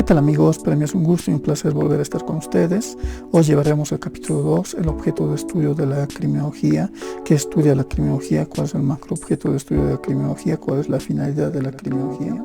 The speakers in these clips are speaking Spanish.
¿Qué tal amigos? Para mí es un gusto y un placer volver a estar con ustedes. Hoy llevaremos el capítulo 2, el objeto de estudio de la criminología. ¿Qué estudia la criminología? ¿Cuál es el macroobjeto de estudio de la criminología? ¿Cuál es la finalidad de la criminología?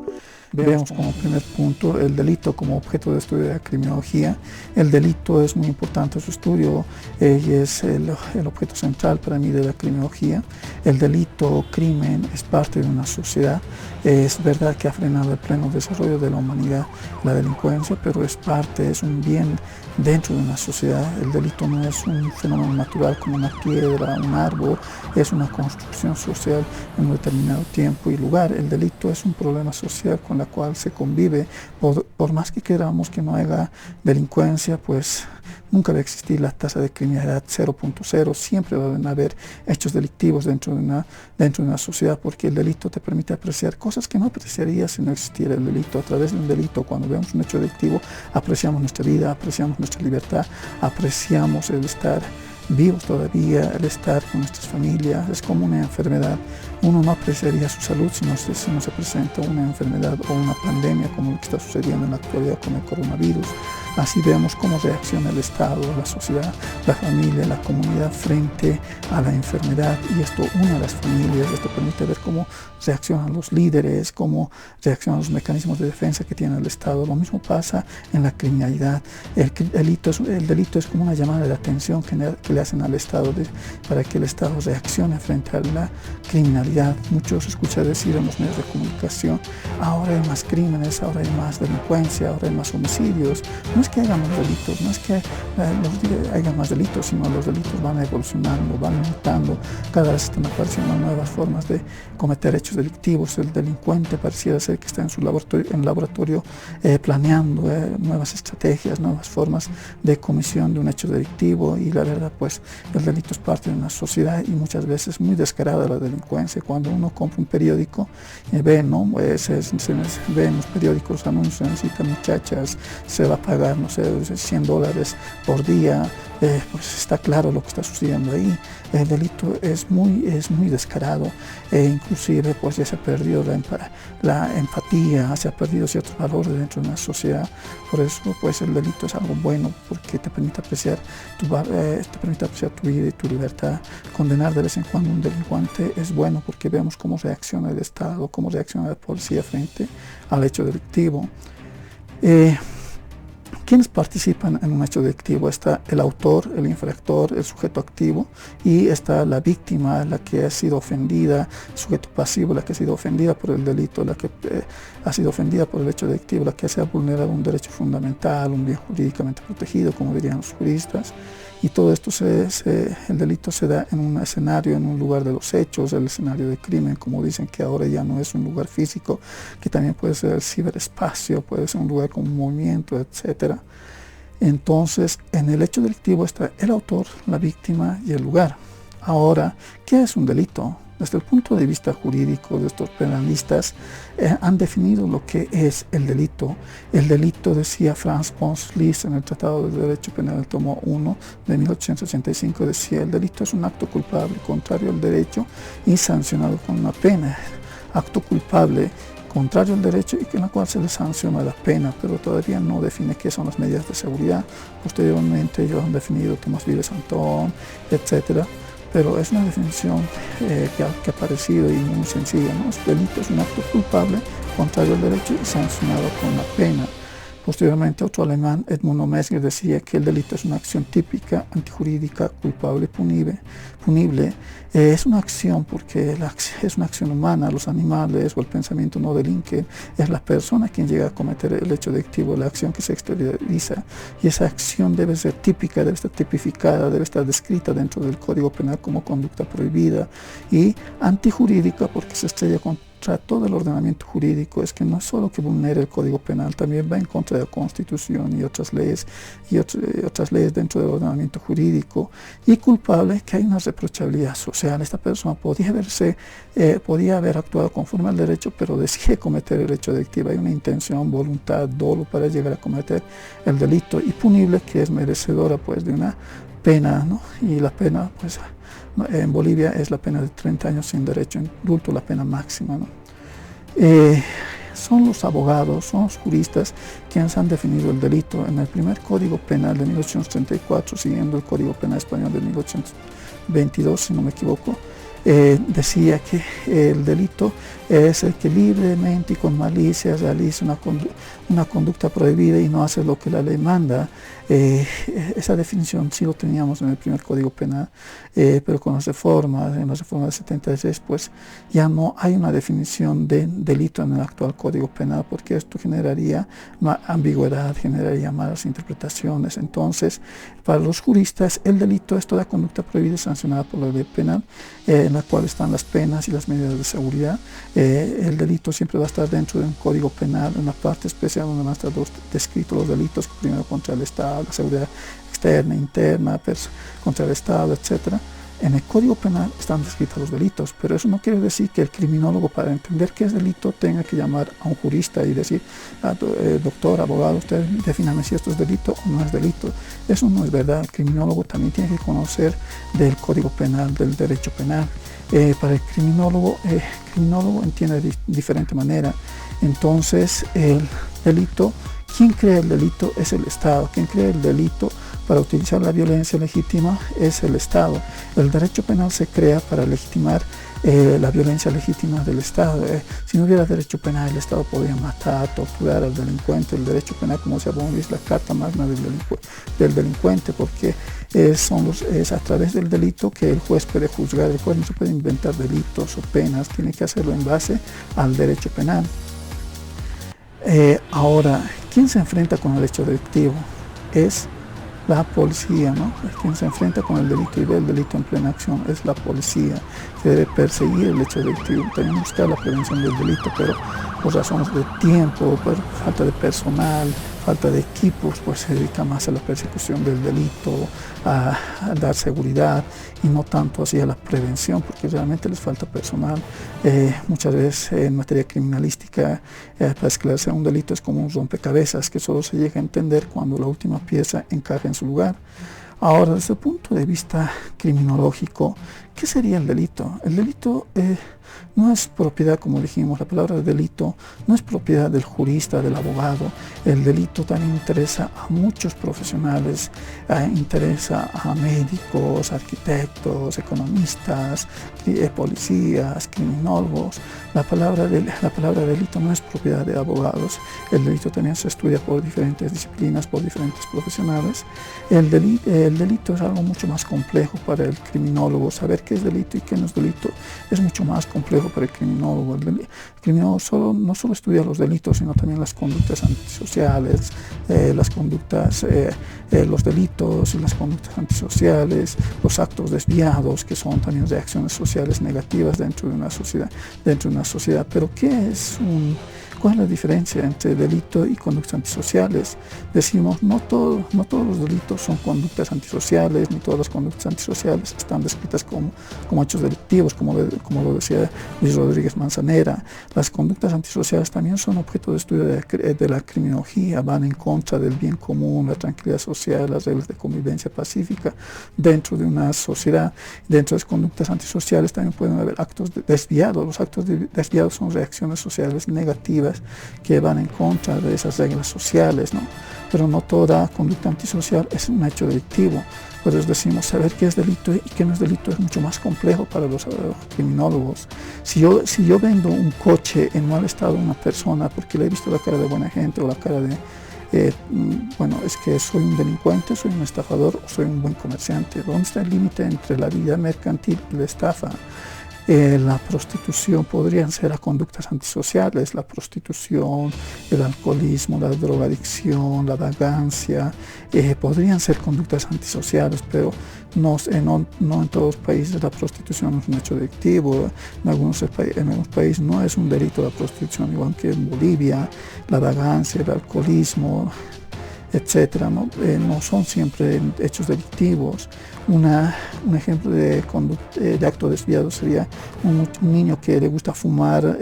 Veamos como primer punto el delito como objeto de estudio de la criminología. El delito es muy importante en su estudio y es el objeto central para mí de la criminología. El delito, crimen, es parte de una sociedad. Es verdad que ha frenado el pleno desarrollo de la humanidad la delincuencia, pero es parte, es un bien dentro de una sociedad. El delito no es un fenómeno natural como una piedra, un árbol, es una construcción social en un determinado tiempo y lugar. El delito es un problema social con la cual se convive. Por más que queramos que no haya delincuencia, pues nunca va a existir la tasa de criminalidad 0.0, siempre van a haber hechos delictivos dentro de una sociedad, porque el delito te permite apreciar cosas que no apreciarías si no existiera el delito. A través de un delito, cuando vemos un hecho delictivo, apreciamos nuestra vida, apreciamos nuestra libertad, apreciamos el estar vivos todavía, el estar con nuestras familias. Es como una enfermedad. Uno no apreciaría su salud si no se presenta una enfermedad o una pandemia como lo que está sucediendo en la actualidad con el coronavirus. Así vemos cómo reacciona el Estado, la sociedad, la familia, la comunidad frente a la enfermedad, y esto une a las familias. Esto permite ver cómo reaccionan los líderes, cómo reaccionan los mecanismos de defensa que tiene el Estado. Lo mismo pasa en la criminalidad. El delito es como una llamada de atención que le hacen al Estado para que el Estado reaccione frente a la criminalidad. Muchos escuchan decir en los medios de comunicación: ahora hay más crímenes, ahora hay más delincuencia, ahora hay más homicidios. No es que haya más delitos, no es que haya más delitos, sino los delitos van evolucionando, van mutando. Cada vez están apareciendo nuevas formas de cometer hechos delictivos. El delincuente pareciera ser que está en su laboratorio planeando nuevas estrategias, nuevas formas de comisión de un hecho delictivo. Y la verdad, pues el delito es parte de una sociedad y muchas veces muy descarada la delincuencia. Cuando uno compra un periódico, ve en los periódicos los anuncios: se necesitan muchachas, se va a pagar, no sé, $100 por día. Pues está claro lo que está sucediendo ahí. El delito es muy descarado, inclusive pues ya se ha perdido la empatía, se ha perdido ciertos valores dentro de una sociedad. Por eso pues el delito es algo bueno, porque te permite apreciar tu vida y tu libertad. Condenar de vez en cuando a un delincuente es bueno, porque vemos cómo reacciona el Estado, cómo reacciona la policía frente al hecho delictivo. ¿Quiénes participan en un hecho delictivo? Está el autor, el infractor, el sujeto activo, y está la víctima, la que ha sido ofendida, el sujeto pasivo, la que ha sido ofendida por el delito, la que ha sido ofendida por el hecho delictivo, la que se ha vulnerado un derecho fundamental, un bien jurídicamente protegido, como dirían los juristas. Y todo esto, el delito se da en un escenario, en un lugar de los hechos, el escenario de crimen, como dicen, que ahora ya no es un lugar físico, que también puede ser el ciberespacio, puede ser un lugar con movimiento, etc. Entonces, en el hecho delictivo está el autor, la víctima y el lugar. Ahora, ¿qué es un delito? Desde el punto de vista jurídico de estos penalistas, han definido lo que es el delito. El delito, decía Franz Pons Liszt en el Tratado de Derecho Penal, el tomo 1 de 1885, decía: el delito es un acto culpable contrario al derecho y sancionado con una pena. Acto culpable contrario al derecho y en la cual se le sanciona la pena, pero todavía no define qué son las medidas de seguridad. Posteriormente ellos han definido Tomás Vives Antón, etcétera. Pero es una definición que ha aparecido y muy sencilla, ¿no? El delito es un acto culpable contrario al derecho y sancionado con la pena. Posteriormente, otro alemán, Edmund Mesmer, decía que el delito es una acción típica, antijurídica, culpable, punible. Es una acción porque es una acción humana. Los animales o el pensamiento no delinquen. Es la persona quien llega a cometer el hecho delictivo, la acción que se exterioriza. Y esa acción debe ser típica, debe estar tipificada, debe estar descrita dentro del Código Penal como conducta prohibida. Y antijurídica porque se estrella contra todo el ordenamiento jurídico. Es que no es solo que vulnere el Código Penal, también va en contra de la Constitución y otras leyes dentro del ordenamiento jurídico. Y culpable, que hay una reprochabilidad social. Esta persona podía haber actuado conforme al derecho, pero decide cometer el hecho delictivo. Hay una intención, voluntad, dolo para llegar a cometer el delito. Y punible, que es merecedora pues de una pena, ¿no? Y la pena, pues en Bolivia es la pena de 30 años sin derecho a indulto, la pena máxima, ¿no? son los abogados, son los juristas quienes han definido el delito. En el primer Código Penal de 1834, siguiendo el Código Penal Español de 1822, si no me equivoco, decía que el delito es el que libremente y con malicia realiza una conducta prohibida y no hace lo que la ley manda. Esa definición sí lo teníamos en el primer Código Penal, pero con las reformas, en la reforma del 76, pues ya no hay una definición de delito en el actual Código Penal, porque esto generaría ambigüedad, generaría malas interpretaciones. Entonces, para los juristas, el delito es toda conducta prohibida y sancionada por la ley penal, en la cual están las penas y las medidas de seguridad. El delito siempre va a estar dentro de un código penal, en la parte especial donde van a estar descritos los delitos, primero contra el Estado, la seguridad externa, interna, contra el Estado, etc. En el Código Penal están descritos los delitos, pero eso no quiere decir que el criminólogo, para entender qué es delito, tenga que llamar a un jurista y decir, doctor, abogado, usted defíname si esto es delito o no es delito. Eso no es verdad. El criminólogo también tiene que conocer del Código Penal, del derecho penal. Para el criminólogo entiende de diferente manera. Entonces, el delito, quien crea el delito es el Estado. Quien crea el delito para utilizar la violencia legítima es el Estado. El derecho penal se crea para legitimar la violencia legítima del Estado. Si no hubiera derecho penal, el Estado podría matar, torturar al delincuente. El derecho penal, como se llama, es la carta magna del delincuente, porque es a través del delito que el juez puede juzgar. El juez no se puede inventar delitos o penas, tiene que hacerlo en base al derecho penal. Ahora, ¿quién se enfrenta con el hecho delictivo? Es la policía, ¿no? Quien se enfrenta con el delito y ve el delito en plena acción es la policía, que debe perseguir el hecho delictivo, también buscar la prevención del delito, pero por razones de tiempo, por falta de personal, falta de equipos, pues se dedica más a la persecución del delito, a dar seguridad y no tanto así a la prevención, porque realmente les falta personal. Muchas veces en materia criminalística, para esclarecer un delito es como un rompecabezas que solo se llega a entender cuando la última pieza encaja en su lugar. Ahora, desde el punto de vista criminológico, ¿qué sería el delito? El delito no es propiedad, como dijimos, la palabra delito no es propiedad del jurista, del abogado. El delito también interesa a muchos profesionales, interesa a médicos, arquitectos, economistas, policías, criminólogos. La palabra delito no es propiedad de abogados. El delito también se estudia por diferentes disciplinas, por diferentes profesionales. El delito es algo mucho más complejo para el criminólogo. Saber qué es delito y qué no es delito es mucho más complejo para el criminólogo. El criminólogo no solo estudia los delitos, sino también las conductas antisociales, los delitos y las conductas antisociales, los actos desviados, que son también reacciones sociales negativas dentro de una sociedad. Pero ¿cuál es la diferencia entre delito y conductas antisociales? Decimos, no todos los delitos son conductas antisociales, ni todas las conductas antisociales están descritas como hechos delictivos, como lo decía Luis Rodríguez Manzanera. Las conductas antisociales también son objeto de estudio de la criminología, van en contra del bien común, la tranquilidad social, las reglas de convivencia pacífica dentro de una sociedad. Dentro de las conductas antisociales también pueden haber actos desviados. Los actos desviados son reacciones sociales negativas que van en contra de esas reglas sociales, ¿no? Pero no toda conducta antisocial es un hecho delictivo. Por eso decimos, saber qué es delito y qué no es delito es mucho más complejo para los criminólogos. Si yo vendo un coche en mal estado a una persona porque le he visto la cara de buena gente o la cara de es que soy un delincuente, soy un estafador o soy un buen comerciante. ¿Dónde está el límite entre la vida mercantil y la estafa? La prostitución podrían ser a conductas antisociales, la prostitución, el alcoholismo, la drogadicción, la vagancia, podrían ser conductas antisociales, pero no en todos los países la prostitución es un hecho delictivo. En algunos países no es un delito la prostitución, igual que en Bolivia, la vagancia, el alcoholismo, etcétera, ¿no? No son siempre hechos delictivos. Un ejemplo de acto desviado sería un niño que le gusta fumar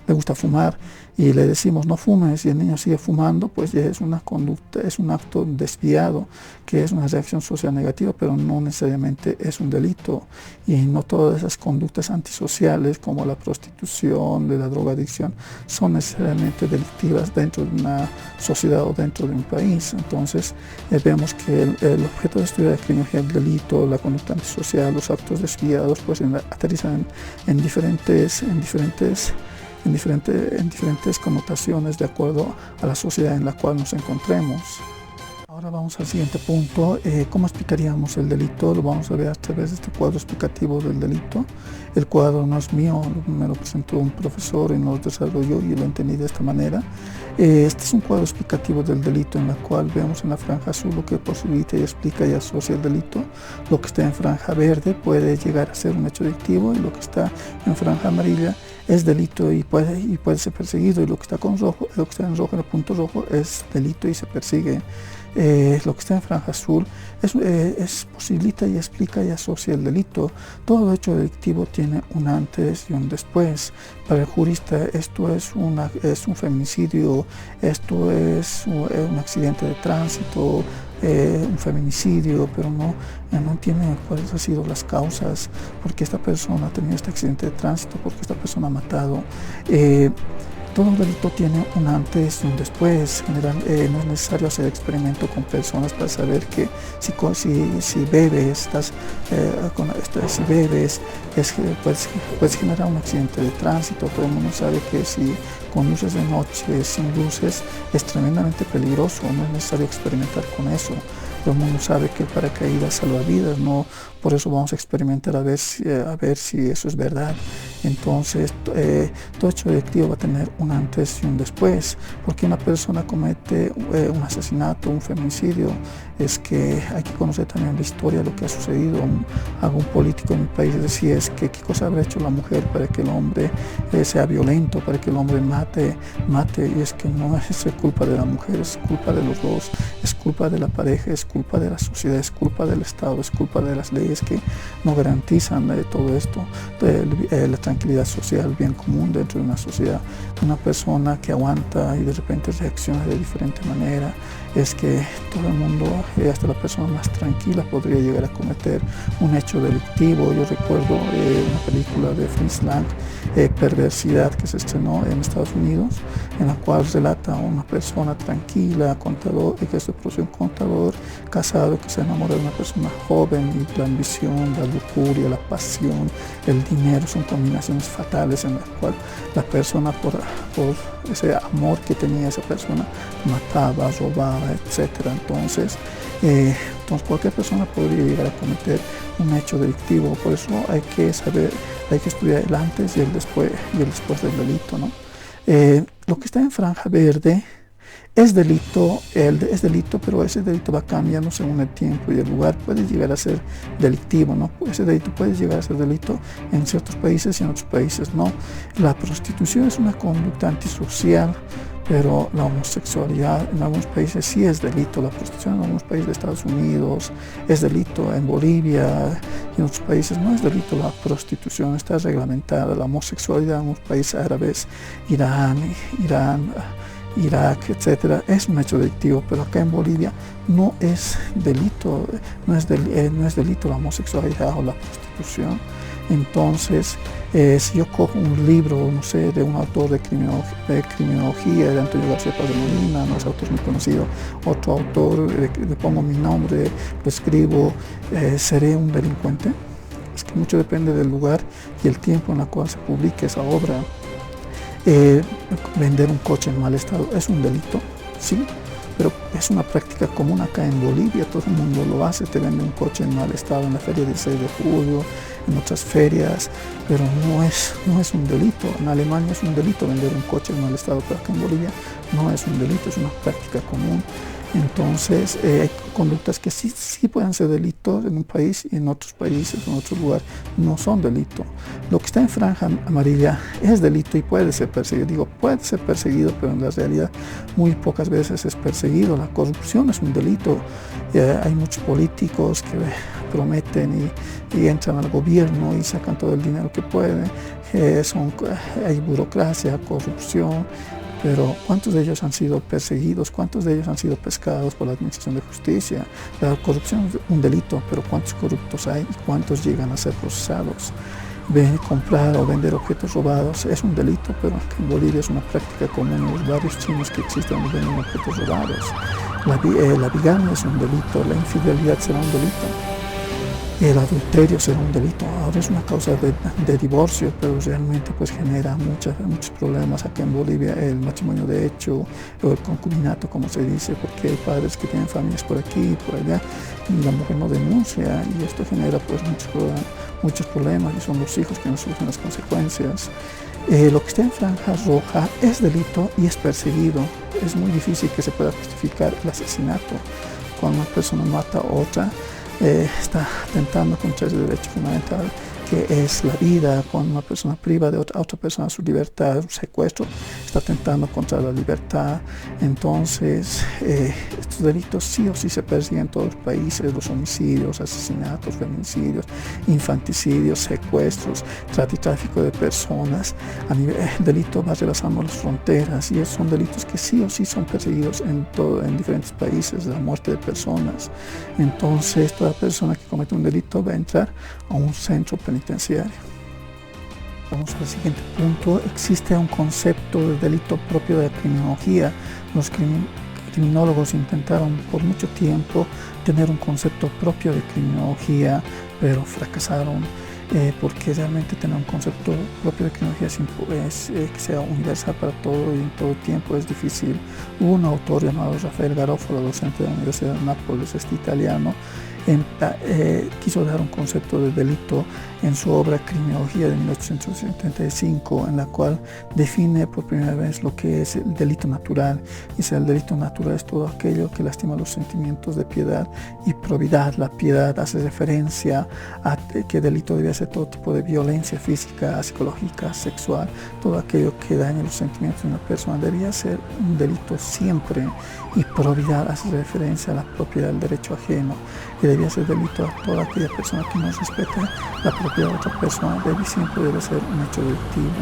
le gusta fumar y le decimos no fumes y el niño sigue fumando, pues ya es una conducta, es un acto desviado, que es una reacción social negativa, pero no necesariamente es un delito. Y no todas esas conductas antisociales como la prostitución, de la drogadicción, son necesariamente delictivas dentro de una sociedad o dentro de un país. Entonces vemos que el objeto de estudio de la criminología, el delito, la conducta antisocial, los actos desviados, pues aterrizan en diferentes connotaciones de acuerdo a la sociedad en la cual nos encontremos. Ahora vamos al siguiente punto. ¿Cómo explicaríamos el delito? Lo vamos a ver a través de este cuadro explicativo del delito. El cuadro no es mío, me lo presentó un profesor y lo desarrolló y lo entendí de esta manera. Este es un cuadro explicativo del delito en la cual vemos en la franja azul lo que posibilita y explica y asocia el delito. Lo que está en franja verde puede llegar a ser un hecho delictivo y lo que está en franja amarilla es delito y puede ser perseguido, y lo que está con rojo, lo que está en rojo, en el punto rojo, es delito y se persigue. Lo que está en franja azul posibilita y explica y asocia el delito. Todo hecho delictivo tiene un antes y un después. Para el jurista esto es un feminicidio, esto es un accidente de tránsito, un feminicidio, pero no entiende cuáles han sido las causas, por qué esta persona ha tenido este accidente de tránsito, por qué esta persona ha matado. Todo delito tiene un antes y un después. No es necesario hacer experimento con personas para saber que si bebes, puedes generar un accidente de tránsito. Todo el mundo sabe que si conduces de noche sin luces es tremendamente peligroso. No es necesario experimentar con eso. Todo el mundo sabe que el paracaídas salva vidas, no por eso vamos a experimentar a ver si eso es verdad. Entonces, todo hecho delictivo va a tener un antes y un después. Porque una persona comete un asesinato, un feminicidio, es que hay que conocer también la historia, lo que ha sucedido. Algún político en mi país decía es que qué cosa habrá hecho la mujer para que el hombre sea violento, para que el hombre mate, y es que no es culpa de la mujer, es culpa de los dos, es culpa de la pareja, es culpa de la sociedad, es culpa del Estado, es culpa de las leyes que no garantizan todo esto, la tranquilidad social, el bien común dentro de una sociedad. Una persona que aguanta y de repente reacciona de diferente manera, es que todo el mundo, hasta la persona más tranquila, podría llegar a cometer un hecho delictivo. Yo recuerdo una película de Fritz Lang, Perversidad, que se estrenó en Estados Unidos, en la cual relata a una persona tranquila, contador, que es de profesión contador, casado, que se enamora de una persona joven, y la ambición, la lujuria, la pasión, el dinero son combinaciones fatales en las cuales la persona por ese amor que tenía esa persona mataba, robaba, etc. Entonces cualquier persona podría llegar a cometer un hecho delictivo. Por eso hay que estudiar el antes y el después del delito, ¿no? Lo que está en franja verde es delito, pero ese delito va cambiando según el tiempo y el lugar. Puede llegar a ser delictivo, ¿no? Ese delito puede llegar a ser delito en ciertos países y en otros países no. La prostitución es una conducta antisocial, pero la homosexualidad en algunos países sí es delito. La prostitución en algunos países de Estados Unidos es delito, en Bolivia y en otros países no es delito. La prostitución está reglamentada. La homosexualidad en algunos países árabes, Irán, Irak, etcétera, es un hecho delictivo, pero acá en Bolivia no es delito, no es delito la homosexualidad o la prostitución. Entonces, si yo cojo un libro, no sé, de un autor de criminología, de Antonio García Paz de Molina, no es autor muy conocido, otro autor, le pongo mi nombre, lo escribo, ¿seré un delincuente? Es que mucho depende del lugar y el tiempo en el cual se publique esa obra. Vender un coche en mal estado es un delito, sí, pero es una práctica común acá en Bolivia. Todo el mundo lo hace, te vende un coche en mal estado en la feria del 6 de julio, en otras ferias, pero no es un delito. En Alemania es un delito vender un coche en mal estado, pero acá en Bolivia no es un delito, es una práctica común. Entonces, hay conductas que sí pueden ser delitos en un país y en otros países, en otros lugares, no son delito. Lo que está en franja amarilla es delito y puede ser perseguido. Digo, puede ser perseguido, pero en la realidad muy pocas veces es perseguido. La corrupción es un delito. Hay muchos políticos que prometen y entran al gobierno y sacan todo el dinero que pueden, hay burocracia, corrupción, pero ¿cuántos de ellos han sido perseguidos? ¿Cuántos de ellos han sido pescados por la Administración de Justicia? La corrupción es un delito, pero ¿cuántos corruptos hay y cuántos llegan a ser procesados? Comprar o vender objetos robados es un delito, pero en Bolivia es una práctica común en los barrios chinos que existen donde venden objetos robados. La bigamia es un delito, la infidelidad será un delito. El adulterio será un delito. Ahora es una causa de divorcio, pero realmente pues genera muchos problemas acá en Bolivia, el matrimonio de hecho o el concubinato, como se dice, porque hay padres que tienen familias por aquí y por allá y la mujer no denuncia y esto genera pues muchos problemas y son los hijos que no sufren las consecuencias. Lo que está en franja roja es delito y es perseguido. Es muy difícil que se pueda justificar el asesinato. Cuando una persona mata a otra, está atentando contra ese derecho fundamental que es la vida. Cuando una persona priva a otra persona su libertad, un secuestro, está atentando contra la libertad. Entonces, estos delitos sí o sí se persiguen en todos los países: los homicidios, asesinatos, feminicidios, infanticidios, secuestros, tráfico de personas. El delito va rebasando las fronteras y esos son delitos que sí o sí son perseguidos en diferentes países, la muerte de personas. Entonces, toda persona que comete un delito va a entrar a un centro penitenciario. Vamos al siguiente punto. Existe un concepto de delito propio de la criminología. Los criminólogos intentaron por mucho tiempo tener un concepto propio de criminología, pero fracasaron. Porque realmente tener un concepto propio de criminología que sea universal para todo y en todo tiempo es difícil. Hubo un autor llamado Rafael Garofalo, docente de la Universidad de Nápoles, italiano, quiso dar un concepto de delito en su obra Criminología de 1875, en la cual define por primera vez lo que es el delito natural. Dice: el delito natural es todo aquello que lastima los sentimientos de piedad y probidad. La piedad hace referencia a que delito debe ser todo tipo de violencia física, psicológica, sexual, todo aquello que daña los sentimientos de una persona debía ser un delito siempre. Y probidad hace referencia a la propiedad del derecho ajeno, que debía ser delito a toda aquella persona que no respeta la propiedad de otra persona, siempre debe ser un hecho delictivo.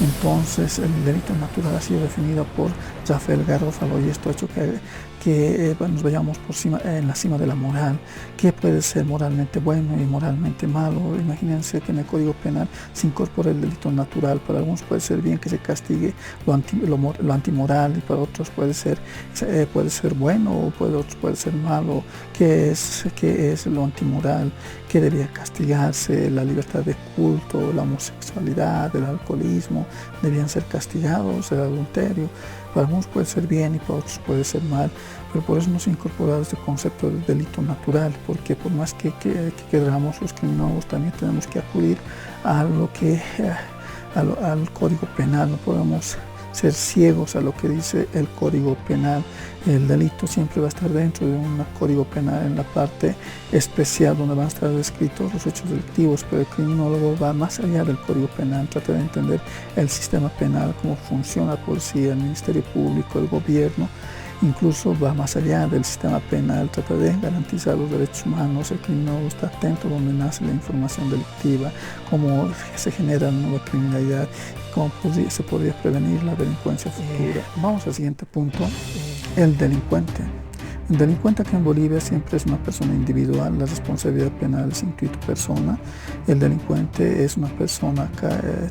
Entonces, el delito natural ha sido definido por Rafael Garofalo y esto ha hecho que nos vayamos en la cima de la moral. ¿Qué puede ser moralmente bueno y moralmente malo? Imagínense que en el Código Penal se incorpora el delito natural. Para algunos puede ser bien que se castigue lo antimoral y para otros puede ser bueno o para otros puede ser malo. ¿Qué es lo antimoral? ¿Qué debería castigarse? La libertad de culto, la homosexualidad, el alcoholismo debían ser castigados, el adulterio. Para algunos puede ser bien y para otros puede ser mal, pero por eso hemos incorporado este concepto de delito natural, porque por más que queramos los criminólogos también tenemos que acudir a al Código Penal. No podemos ser ciegos a lo que dice el Código Penal. El delito siempre va a estar dentro de un Código Penal en la parte especial donde van a estar descritos los hechos delictivos, pero el criminólogo va más allá del Código Penal, trata de entender el sistema penal, cómo funciona la policía, el Ministerio Público, el gobierno. Incluso va más allá del sistema penal, trata de garantizar los derechos humanos. El criminólogo está atento a donde nace la información delictiva, cómo se genera la nueva criminalidad, cómo se podría prevenir la delincuencia futura. Vamos al siguiente punto, el delincuente. El delincuente acá en Bolivia siempre es una persona individual, la responsabilidad penal es intuito persona. El delincuente es una persona que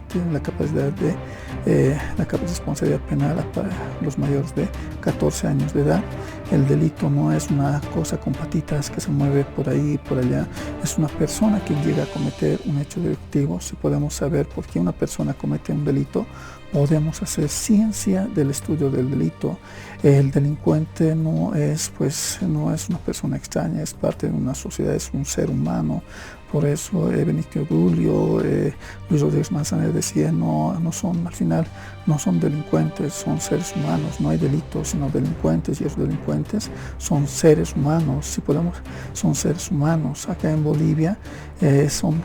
tiene la capacidad de responsabilidad penal para los mayores de 14 años de edad. El delito no es una cosa con patitas que se mueve por ahí y por allá, es una persona que llega a cometer un hecho delictivo. Si podemos saber por qué una persona comete un delito, podemos hacer ciencia del estudio del delito. El delincuente no es una persona extraña, es parte de una sociedad, es un ser humano. Por eso Benito Dulio, Luis Rodríguez Manzanero decía, al final no son delincuentes, son seres humanos. No hay delitos sino delincuentes, y esos delincuentes son seres humanos. Son seres humanos. Acá en Bolivia son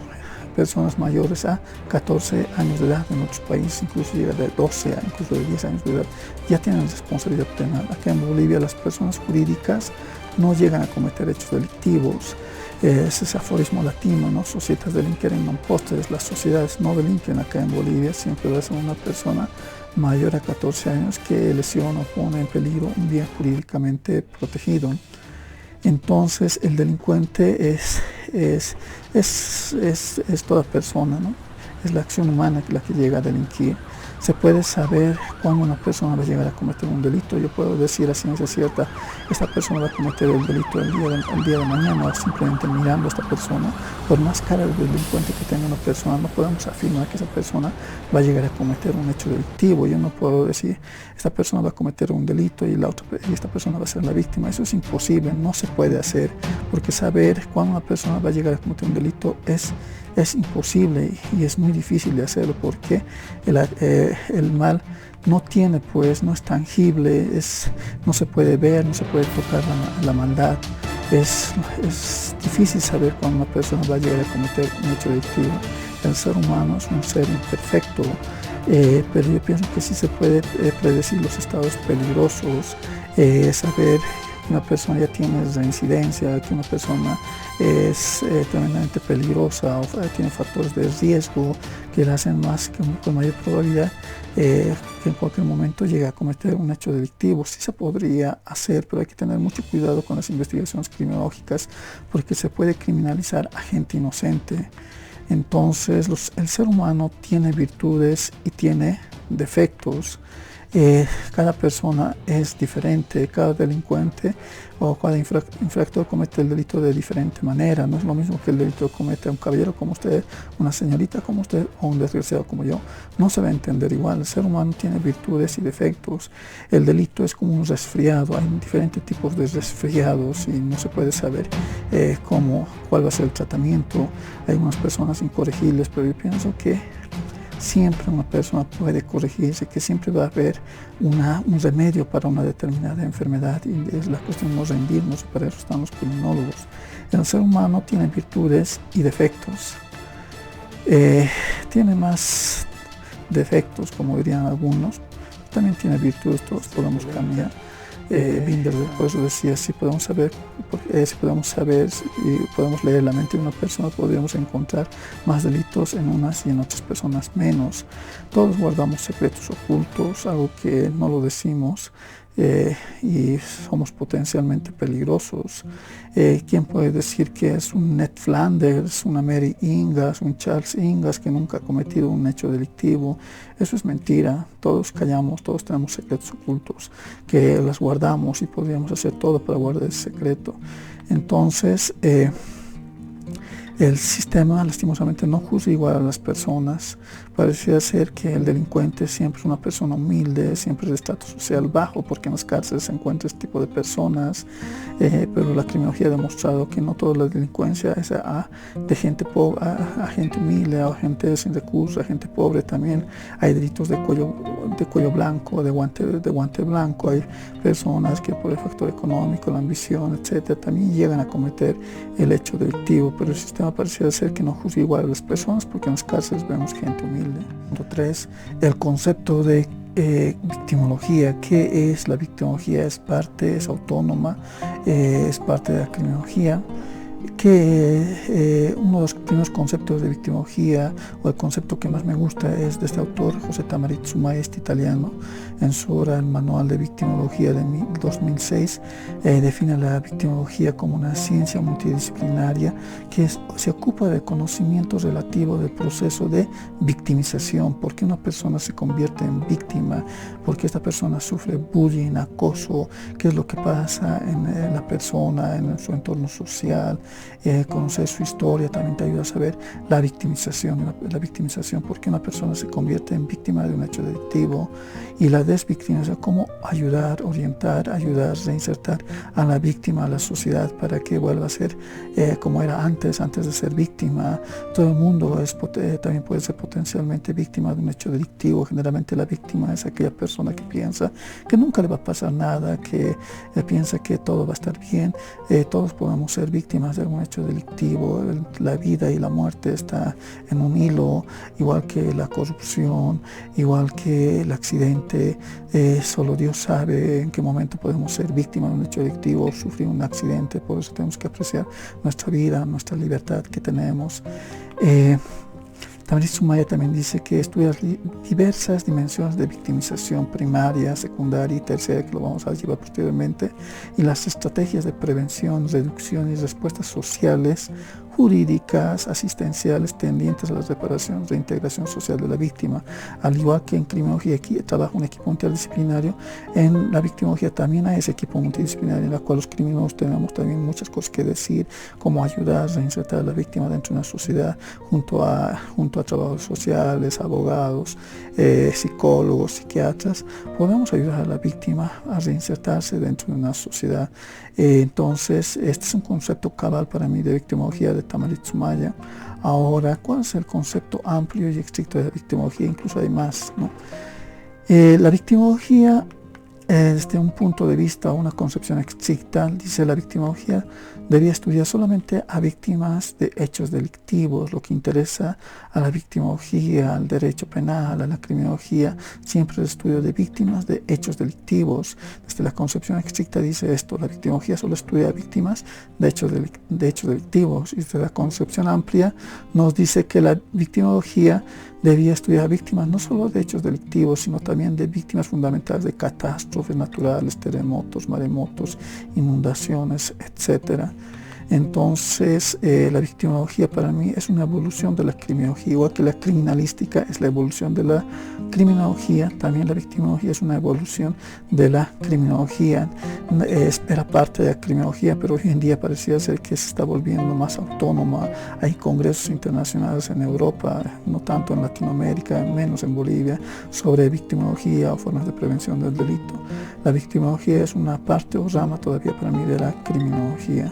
personas mayores a 14 años de edad. En otros países incluso llega de 12, incluso de 10 años de edad, ya tienen responsabilidad penal. Acá en Bolivia las personas jurídicas no llegan a cometer hechos delictivos. Es ese aforismo latino, ¿no? Societas delinqueren non postes, las sociedades no delinquen acá en Bolivia, siempre va a ser una persona mayor a 14 años que lesiona o pone en peligro un bien jurídicamente protegido. Entonces el delincuente es toda persona, ¿no? Es la acción humana la que llega a delinquir. Se puede saber cuándo una persona va a llegar a cometer un delito. Yo puedo decir a ciencia cierta, esta persona va a cometer el delito el día de mañana, simplemente mirando a esta persona. Por más cara de delincuente que tenga una persona, no podemos afirmar que esa persona va a llegar a cometer un hecho delictivo. Yo no puedo decir, esta persona va a cometer un delito y esta persona va a ser la víctima. Eso es imposible, no se puede hacer, porque saber cuándo una persona va a llegar a cometer un delito es imposible y es muy difícil de hacerlo, porque el mal no tiene, pues, no es tangible, no se puede ver, no se puede tocar la maldad. Es difícil saber cuándo una persona va a llegar a cometer un hecho delictivo. El ser humano es un ser imperfecto, pero yo pienso que sí se puede predecir los estados peligrosos, saber que una persona ya tiene reincidencia, que una persona es tremendamente peligrosa o tiene factores de riesgo que la hacen con mayor probabilidad que en cualquier momento llegue a cometer un hecho delictivo. Sí se podría hacer, pero hay que tener mucho cuidado con las investigaciones criminológicas, porque se puede criminalizar a gente inocente. Entonces el ser humano tiene virtudes y tiene defectos. Cada persona es diferente, cada delincuente o cada infractor comete el delito de diferente manera. No es lo mismo que el delito comete un caballero como usted, una señorita como usted o un desgraciado como yo. No se va a entender igual. El ser humano tiene virtudes y defectos. El delito es como un resfriado. Hay diferentes tipos de resfriados y no se puede saber cuál va a ser el tratamiento. Hay unas personas incorregibles, pero yo pienso que siempre una persona puede corregirse, que siempre va a haber un remedio para una determinada enfermedad, y es la cuestión de no rendirnos, para eso están los criminólogos. El ser humano tiene virtudes y defectos. Tiene más defectos, como dirían algunos, también tiene virtudes, todos podemos cambiar. Binder después decía, si podemos saber y podemos leer la mente de una persona, podríamos encontrar más delitos en unas y en otras personas menos. Todos guardamos secretos ocultos, algo que no lo decimos, y somos potencialmente peligrosos. ¿Quién puede decir que es un Ned Flanders, una Mary Ingalls, un Charles Ingalls que nunca ha cometido un hecho delictivo? Eso es mentira. Todos callamos, todos tenemos secretos ocultos que las guardamos y podríamos hacer todo para guardar ese secreto. Entonces, el sistema lastimosamente no juzga igual a las personas. Parecía ser que el delincuente siempre es una persona humilde, siempre es de estatus social bajo, porque en las cárceles se encuentra este tipo de personas, pero la criminología ha demostrado que no toda la delincuencia es de gente pobre, a gente humilde, a gente sin recursos, a gente pobre. También hay delitos de cuello blanco, de guante blanco. Hay personas que por el factor económico, la ambición, etcétera, también llegan a cometer el hecho delictivo, pero el sistema pareciera ser que no juzga igual a las personas, porque en las cárceles vemos gente humilde. Punto 3, el concepto de victimología. ¿Qué es la victimología? Es autónoma, es parte de la criminología. Uno de los primeros conceptos de victimología, o el concepto que más me gusta, es de este autor, José Tamarit Zumay, este italiano. En su obra El Manual de Victimología de 2006, define la victimología como una ciencia multidisciplinaria que se ocupa del conocimiento relativo del proceso de victimización. ¿Por qué una persona se convierte en víctima? ¿Por qué esta persona sufre bullying, acoso? ¿Qué es lo que pasa en la persona, en su entorno social? Conocer su historia también te ayuda a saber la victimización. ¿Por qué una persona se convierte en víctima de un hecho delictivo? Y la desvictimización, cómo orientar, reinsertar a la víctima a la sociedad para que vuelva a ser como era antes de ser víctima. Todo el mundo también puede ser potencialmente víctima de un hecho delictivo. Generalmente la víctima es aquella persona que piensa que nunca le va a pasar nada, que piensa que todo va a estar bien. Todos podemos ser víctimas de algún hecho delictivo, la vida y la muerte está en un hilo, igual que la corrupción, igual que el accidente. Solo Dios sabe en qué momento podemos ser víctimas de un hecho delictivo o sufrir un accidente. Por eso tenemos que apreciar nuestra vida, nuestra libertad que tenemos. Tamarit Sumaya también dice que estudia diversas dimensiones de victimización primaria, secundaria y tercera, que lo vamos a llevar posteriormente, y las estrategias de prevención, reducción y respuestas sociales, jurídicas, asistenciales, tendientes a la reparación, reintegración social de la víctima. Al igual que en criminología aquí trabaja un equipo interdisciplinario, en la victimología también hay ese equipo multidisciplinario en el cual los criminólogos tenemos también muchas cosas que decir, cómo ayudar a reinsertar a la víctima dentro de una sociedad, junto a trabajadores sociales, abogados, psicólogos, psiquiatras. Podemos ayudar a la víctima a reinsertarse dentro de una sociedad. Entonces, este es un concepto cabal para mí de victimología de Tamarit Sumaya. Ahora, ¿cuál es el concepto amplio y estricto de la victimología? Incluso hay más, ¿no? La victimología, desde un punto de vista, una concepción estricta, dice la victimología debía estudiar solamente a víctimas de hechos delictivos. Lo que interesa a la victimología, al derecho penal, a la criminología, siempre el estudio de víctimas de hechos delictivos. Desde la concepción estricta dice esto: la victimología solo estudia víctimas de hechos delictivos. Y desde la concepción amplia nos dice que la victimología debía estudiar víctimas no solo de hechos delictivos, sino también de víctimas fundamentales de catástrofes naturales, terremotos, maremotos, inundaciones, etc. Entonces, la victimología para mí es una evolución de la criminología, igual que la criminalística es la evolución de la criminología, también la victimología es una evolución de la criminología. Era parte de la criminología, pero hoy en día parecía ser que se está volviendo más autónoma. Hay congresos internacionales en Europa, no tanto en Latinoamérica, menos en Bolivia, sobre victimología o formas de prevención del delito. La victimología es una parte o rama todavía para mí de la criminología.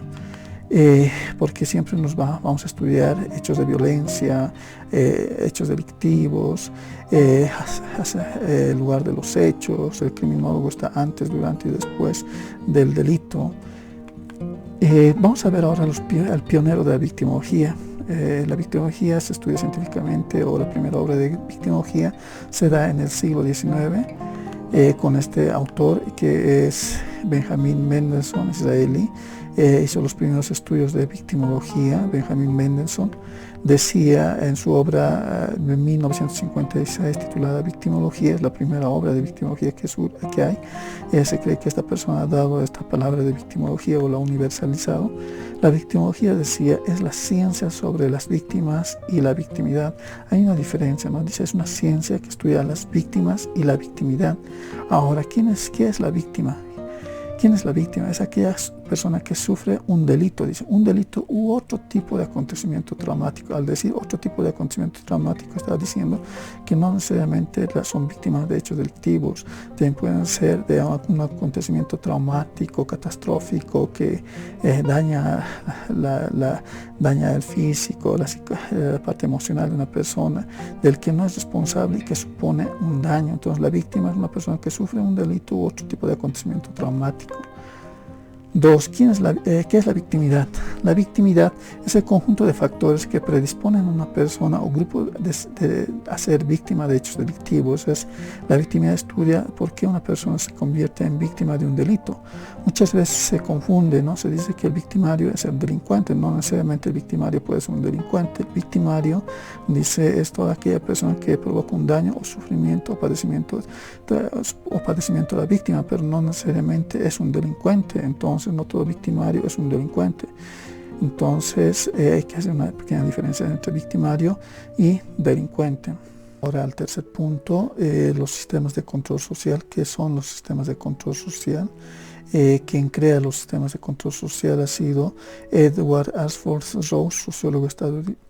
Porque siempre vamos a estudiar hechos de violencia, hechos delictivos, el lugar de los hechos. El criminólogo está antes, durante y después del delito. Vamos a ver ahora al pionero de la victimología. La victimología se estudia científicamente, o la primera obra de victimología se da en el siglo XIX, con este autor que es Benjamin Mendelssohn, israelí. Hizo los primeros estudios de victimología. Benjamin Mendelssohn decía en su obra de 1956 titulada Victimología, es la primera obra de victimología que hay. Se cree que esta persona ha dado esta palabra de victimología o la ha universalizado. La victimología, decía, es la ciencia sobre las víctimas y la victimidad. Hay una diferencia, ¿no? Dice, es una ciencia que estudia las víctimas y la victimidad. Ahora, ¿qué es la víctima? ¿Quién es la víctima? Es aquella persona que sufre un delito, dice, un delito u otro tipo de acontecimiento traumático. Al decir otro tipo de acontecimiento traumático, está diciendo que no necesariamente son víctimas de hechos delictivos, también pueden ser de un acontecimiento traumático, catastrófico, que daña el físico, la parte emocional de una persona, del que no es responsable y que supone un daño. Entonces, la víctima es una persona que sufre un delito u otro tipo de acontecimiento traumático. Dos, ¿qué es la victimidad? La victimidad es el conjunto de factores que predisponen a una persona o grupo a ser víctima de hechos delictivos. La victimidad estudia por qué una persona se convierte en víctima de un delito. Muchas veces se confunde, ¿no? Se dice que el victimario es el delincuente. No necesariamente el victimario puede ser un delincuente. El victimario, dice, es toda aquella persona que provoca un daño o sufrimiento o padecimiento a la víctima, pero no necesariamente es un delincuente. Entonces, no todo victimario es un delincuente. Entonces, hay que hacer una pequeña diferencia entre victimario y delincuente. Ahora, al tercer punto, los sistemas de control social. ¿Qué son los sistemas de control social? Quien crea los sistemas de control social ha sido Edward Ashford Rose, sociólogo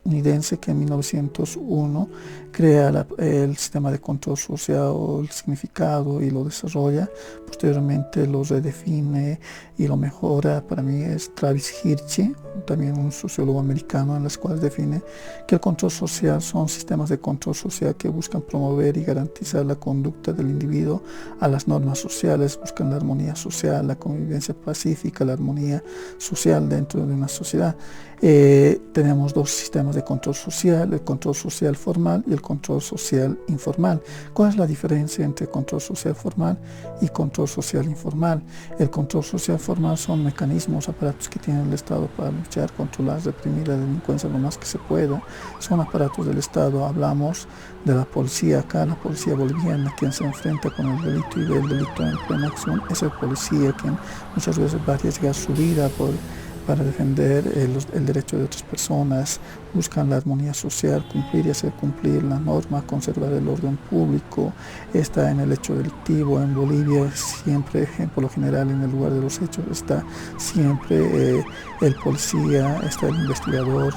estadounidense que en 1901 crea el sistema de control social, el significado y lo desarrolla. Posteriormente lo redefine y lo mejora. Para mí es Travis Hirschi, también un sociólogo americano, en las cuales define que el control social son sistemas de control social que buscan promover y garantizar la conducta del individuo a las normas sociales, buscan la armonía social, la convivencia pacífica, la armonía social dentro de una sociedad. Tenemos dos sistemas de control social, el control social formal y el control social informal. ¿Cuál es la diferencia entre control social formal y control social informal? El control social formal son mecanismos, aparatos que tiene el Estado para luchar, controlar, reprimir la delincuencia lo más que se pueda. Son aparatos del Estado. Hablamos de la policía acá, la policía boliviana, quien se enfrenta con el delito y ve el delito en plena acción. Es el policía quien muchas veces va a arriesgar su vida para defender el derecho de otras personas, buscan la armonía social, cumplir y hacer cumplir la norma, conservar el orden público. Está en el hecho delictivo. En Bolivia siempre, por lo general, en el lugar de los hechos está siempre el policía, está el investigador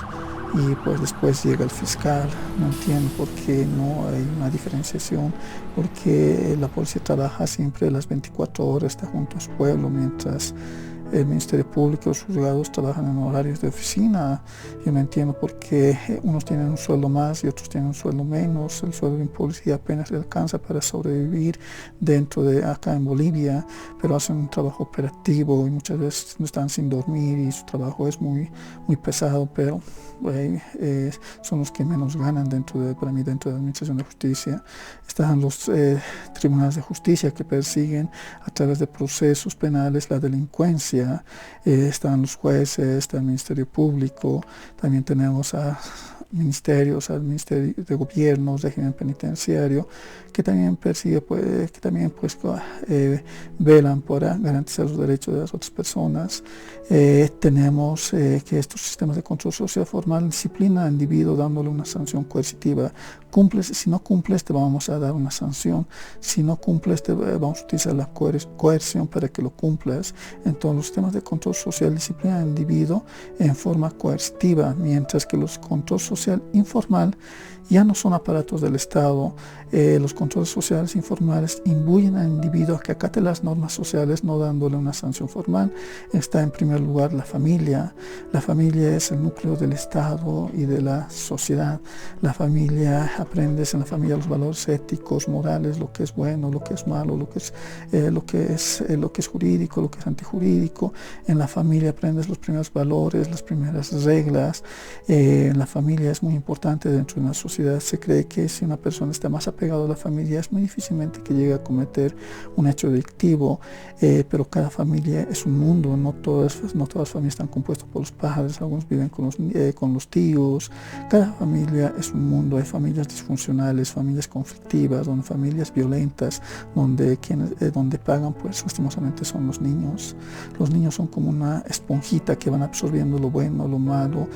y pues después llega el fiscal. No entiendo por qué no hay una diferenciación, porque la policía trabaja siempre las 24 horas, está junto a su pueblo, mientras el Ministerio Público, sus juzgados trabajan en horarios de oficina. Yo no entiendo por qué unos tienen un sueldo más y otros tienen un sueldo menos. El sueldo de un policía apenas le alcanza para sobrevivir dentro de acá en Bolivia, pero hacen un trabajo operativo y muchas veces no están sin dormir y su trabajo es muy pesado, pero son los que menos ganan para mí dentro de la Administración de Justicia. Están los tribunales de justicia que persiguen a través de procesos penales la delincuencia. Están los jueces, está el Ministerio Público, también tenemos a ministerios, al Ministerio de Gobierno, régimen penitenciario, que también persigue, que también velan por garantizar los derechos de las otras personas. Tenemos que estos sistemas de control social formal disciplina al individuo dándole una sanción coercitiva. Cumples, si no cumples te vamos a dar una sanción, si no cumples vamos a utilizar la coerción para que lo cumplas. Entonces los sistemas de control social disciplinan al individuo en forma coercitiva, mientras que los control social informal ya no son aparatos del Estado. Los controles sociales informales imbuyen al individuo a que acate las normas sociales, no dándole una sanción formal. Está en primer lugar la familia. La familia es el núcleo del Estado y de la sociedad. La familia, aprendes en la familia los valores éticos, morales, lo que es bueno, lo que es malo, lo que es jurídico, lo que es antijurídico. En la familia aprendes los primeros valores, las primeras reglas. La familia es muy importante dentro de una sociedad. Se cree que si una persona está más apegada a la familia es muy difícilmente que llegue a cometer un hecho delictivo, pero cada familia es un mundo. No todas las familias están compuestas por los padres, algunos viven con los tíos. Cada familia es un mundo. Hay familias disfuncionales, familias conflictivas, familias violentas, donde pagan pues lastimosamente son los niños. Los niños son como una esponjita que van absorbiendo lo bueno, lo malo,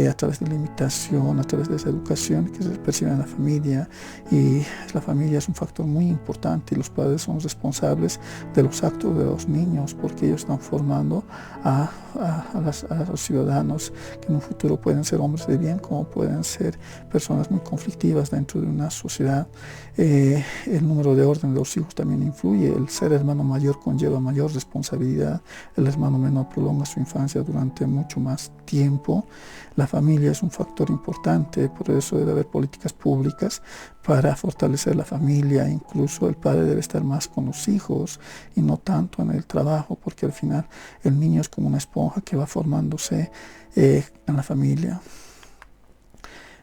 a través de la imitación, a través de esa educación que se percibe en la familia. Y la familia es un factor muy importante y los padres son responsables de los actos de los niños, porque ellos están formando a los ciudadanos que en un futuro pueden ser hombres de bien, como pueden ser personas muy conflictivas dentro de una sociedad. El número de orden de los hijos también influye. El ser hermano mayor conlleva mayor responsabilidad. El hermano menor prolonga su infancia durante mucho más tiempo. La familia es un factor importante, por eso debe haber políticas públicas para fortalecer la familia. Incluso el padre debe estar más con los hijos y no tanto en el trabajo, porque al final el niño es como una esponja que va formándose en la familia.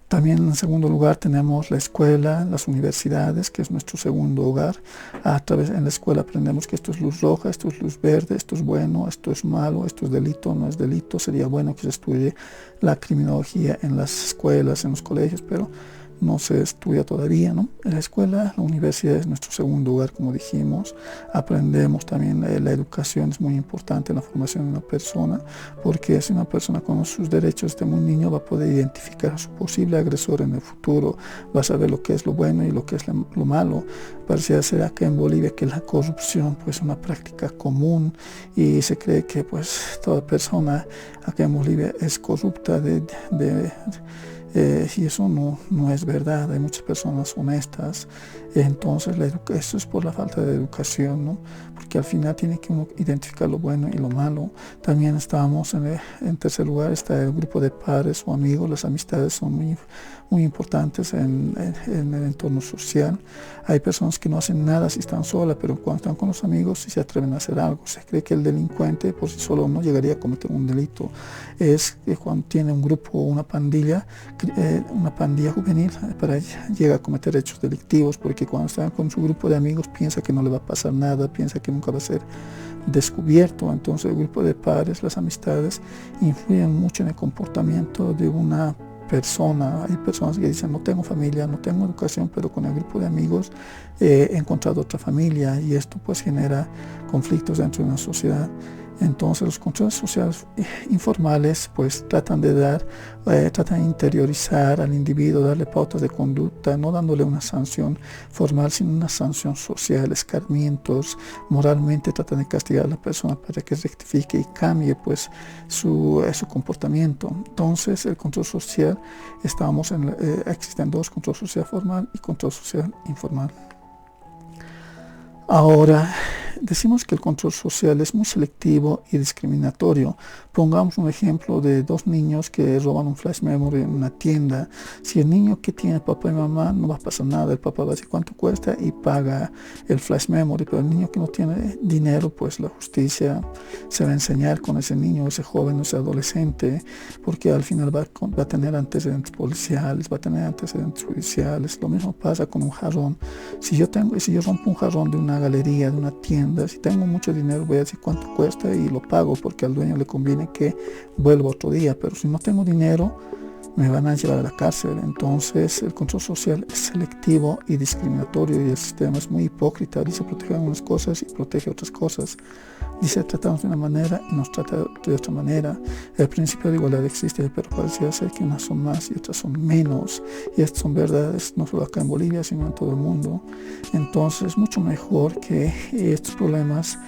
También en segundo lugar tenemos la escuela, las universidades, que es nuestro segundo hogar. En la escuela aprendemos que esto es luz roja, esto es luz verde, esto es bueno, esto es malo, esto es delito, no es delito. Sería bueno que se estudie la criminología en las escuelas, en los colegios, pero no se estudia todavía, ¿no? En la escuela, la universidad es nuestro segundo hogar, como dijimos. Aprendemos también, la educación es muy importante en la formación de una persona, porque si una persona conoce sus derechos desde muy niño va a poder identificar a su posible agresor en el futuro, va a saber lo que es lo bueno y lo que es lo malo. Parecía ser acá en Bolivia que la corrupción pues es una práctica común y se cree que pues toda persona acá en Bolivia es corrupta y eso no es verdad. Hay muchas personas honestas. Entonces eso es por la falta de educación, ¿no? Porque al final tiene que uno identificar lo bueno y lo malo. También estábamos en tercer lugar, está el grupo de padres o amigos. Las amistades son muy importantes en el entorno social. Hay personas que no hacen nada si están solas, pero cuando están con los amigos sí se atreven a hacer algo. Se cree que el delincuente por sí solo no llegaría a cometer un delito. Es que cuando tiene un grupo o una pandilla juvenil, llega a cometer hechos delictivos, porque cuando está con su grupo de amigos piensa que no le va a pasar nada, piensa que nunca va a ser descubierto. Entonces el grupo de padres, las amistades, influyen mucho en el comportamiento de una persona. Hay personas que dicen: no tengo familia, no tengo educación, pero con el grupo de amigos he encontrado otra familia, y esto pues genera conflictos dentro de una sociedad. Entonces los controles sociales informales pues tratan de interiorizar al individuo, darle pautas de conducta, no dándole una sanción formal, sino una sanción social, escarmientos. Moralmente tratan de castigar a la persona para que rectifique y cambie pues su comportamiento. Entonces el control social, existen dos: control social formal y control social informal. Ahora, decimos que el control social es muy selectivo y discriminatorio. Pongamos un ejemplo de dos niños que roban un flash memory en una tienda. Si el niño que tiene papá y mamá, no va a pasar nada. El papá va a decir cuánto cuesta y paga el flash memory. Pero el niño que no tiene dinero, pues la justicia se va a enseñar con ese niño, ese joven, ese adolescente, porque al final va a tener antecedentes policiales, va a tener antecedentes judiciales. Lo mismo pasa con un jarrón. Si yo rompo un jarrón de una galería, de una tienda, si tengo mucho dinero, voy a decir cuánto cuesta y lo pago, porque al dueño le conviene que vuelva otro día. Pero si no tengo dinero, me van a llevar a la cárcel. Entonces el control social es selectivo y discriminatorio, y el sistema es muy hipócrita. Dice proteger unas cosas y protege otras cosas. Dice tratamos de una manera y nos trata de otra manera. El principio de igualdad existe, pero parece ser que unas son más y otras son menos, y estas son verdades no solo acá en Bolivia, sino en todo el mundo. Entonces es mucho mejor que estos problemas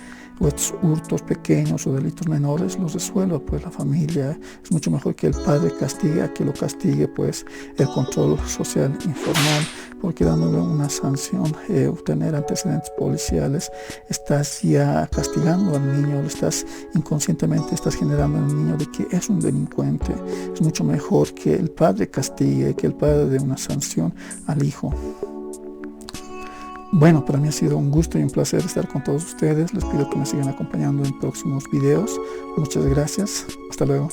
o estos hurtos pequeños o delitos menores los resuelva pues la familia. Es mucho mejor que el padre castigue a que lo castigue pues el control social informal, porque dándole una sanción, obtener antecedentes policiales, estás ya castigando al niño, inconscientemente estás generando en el niño de que es un delincuente. Es mucho mejor que el padre castigue, que el padre dé una sanción al hijo. Bueno, para mí ha sido un gusto y un placer estar con todos ustedes. Les pido que me sigan acompañando en próximos videos. Muchas gracias. Hasta luego.